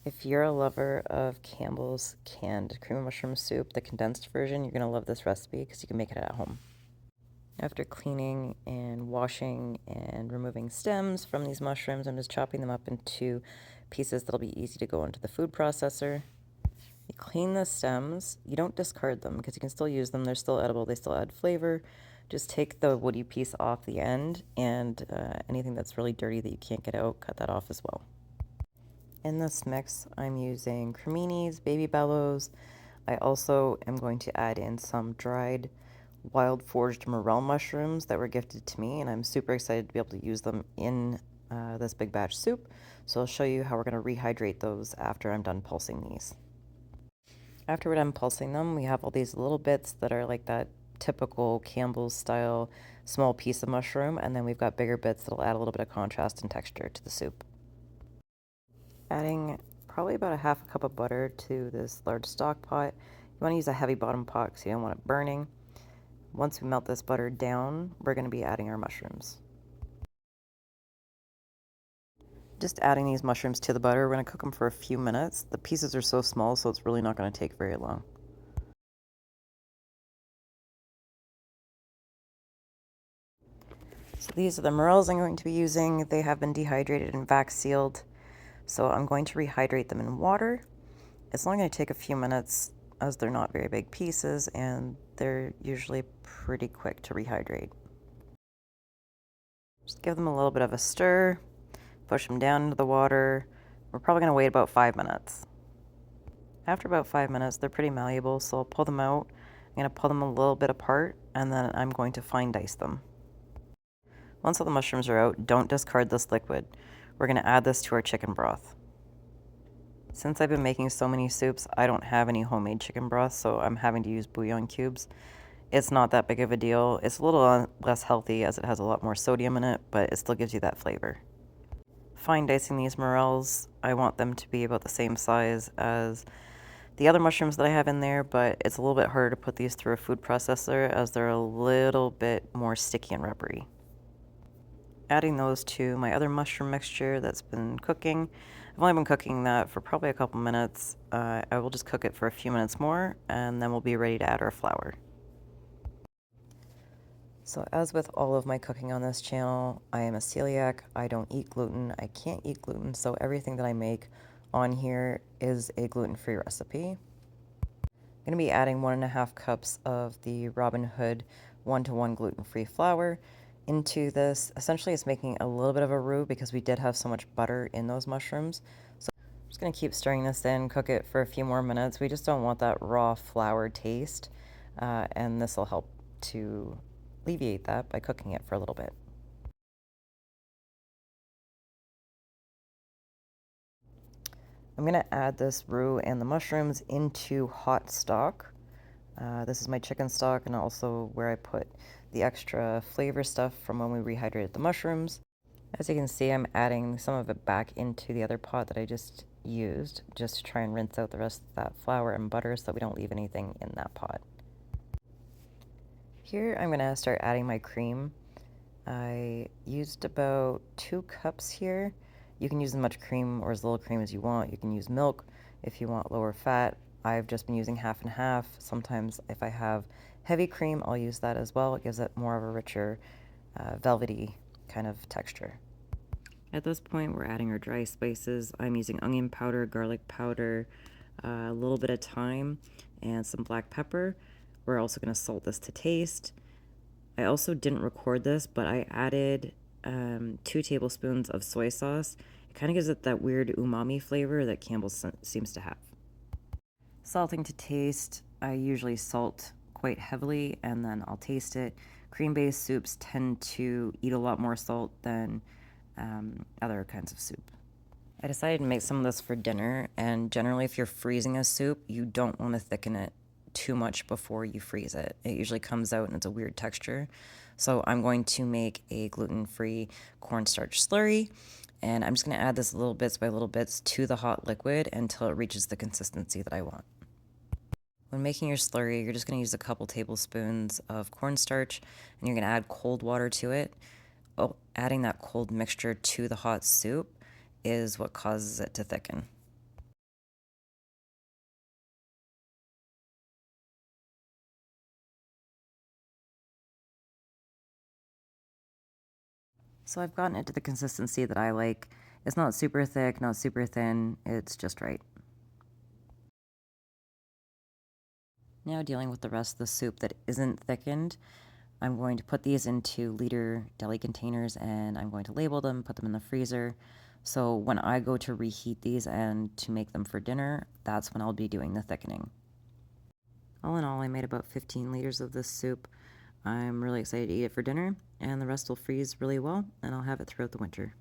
If you're a lover of Campbell's canned cream of mushroom soup, the condensed version, you're going to love this recipe because you can make it at home. After cleaning and washing and removing stems from these mushrooms, I'm just chopping them up into pieces that'll be easy to go into the food processor. You clean the stems. You don't discard them because you can still use them. They're still edible. They still add flavor. Just take the woody piece off the end, and anything that's really dirty that you can't get out, cut that off as well. In this mix, I'm using creminis, baby bellows. I also am going to add in some dried wild foraged morel mushrooms that were gifted to me, and I'm super excited to be able to use them in this big batch soup. So I'll show you how we're going to rehydrate those after I'm done pulsing these. After we're done pulsing them, we have all these little bits that are like that typical Campbell's style small piece of mushroom, and then we've got bigger bits that'll add a little bit of contrast and texture to the soup. Adding probably about a half a cup of butter to this large stock pot. You want to use a heavy bottom pot because you don't want it burning. Once we melt this butter down, we're going to be adding our mushrooms. Just adding these mushrooms to the butter, we're going to cook them for a few minutes. The pieces are so small, so it's really not going to take very long. So these are the morels I'm going to be using. They have been dehydrated and vac sealed. So I'm going to rehydrate them in water. It's only going to take a few minutes as they're not very big pieces and they're usually pretty quick to rehydrate. Just give them a little bit of a stir, push them down into the water. We're probably going to wait about 5 minutes. After about 5 minutes, they're pretty malleable, so I'll pull them out. I'm going to pull them a little bit apart, and then I'm going to fine dice them. Once all the mushrooms are out, don't discard this liquid. We're going to add this to our chicken broth. Since I've been making so many soups, I don't have any homemade chicken broth, so I'm having to use bouillon cubes. It's not that big of a deal. It's a little less healthy as it has a lot more sodium in it, but it still gives you that flavor. Fine dicing these morels, I want them to be about the same size as the other mushrooms that I have in there, but it's a little bit harder to put these through a food processor as they're a little bit more sticky and rubbery. Adding those to my other mushroom mixture that's been cooking. I've only been cooking that for probably a couple minutes. I will just cook it for a few minutes more, and then we'll be ready to add our flour. So as with all of my cooking on this channel, I am a celiac. I don't eat gluten. I can't eat gluten, so everything that I make on here is a gluten-free recipe. I'm going to be adding 1.5 cups of the Robin Hood 1-to-1 gluten-free flour into this. Essentially, it's making a little bit of a roux because we did have so much butter in those mushrooms. So I'm just going to keep stirring this in, cook it for a few more minutes. We just don't want that raw flour taste, and this will help to alleviate that by cooking it for a little bit. I'm going to add this roux and the mushrooms into hot stock. This is my chicken stock and also where I put the extra flavor stuff from when we rehydrated the mushrooms. As you can see, I'm adding some of it back into the other pot that I just used, just to try and rinse out the rest of that flour and butter so that we don't leave anything in that pot. Here I'm going to start adding my cream. I used about 2 cups here. You can use as much cream or as little cream as you want. You can use milk if you want lower fat. I've just been using half and half. Sometimes if I have heavy cream, I'll use that as well. It gives it more of a richer, velvety kind of texture. At this point, we're adding our dry spices. I'm using onion powder, garlic powder, a little bit of thyme, and some black pepper. We're also going to salt this to taste. I also didn't record this, but I added 2 tablespoons of soy sauce. It kind of gives it that weird umami flavor that Campbell seems to have. Salting to taste. I usually salt quite heavily and then I'll taste it. Cream-based soups tend to eat a lot more salt than other kinds of soup. I decided to make some of this for dinner, and generally if you're freezing a soup, you don't want to thicken it too much before you freeze it. It usually comes out and it's a weird texture. So I'm going to make a gluten-free cornstarch slurry, and I'm just going to add this little bits by little bits to the hot liquid until it reaches the consistency that I want. When making your slurry, you're just going to use a couple tablespoons of cornstarch, and you're going to add cold water to it. Oh, adding that cold mixture to the hot soup is what causes it to thicken. So I've gotten it to the consistency that I like. It's not super thick, not super thin, it's just right. Now dealing with the rest of the soup that isn't thickened, I'm going to put these into liter deli containers and I'm going to label them, put them in the freezer. So when I go to reheat these and to make them for dinner, that's when I'll be doing the thickening. All in all, I made about 15 liters of this soup. I'm really excited to eat it for dinner, and the rest will freeze really well, and I'll have it throughout the winter.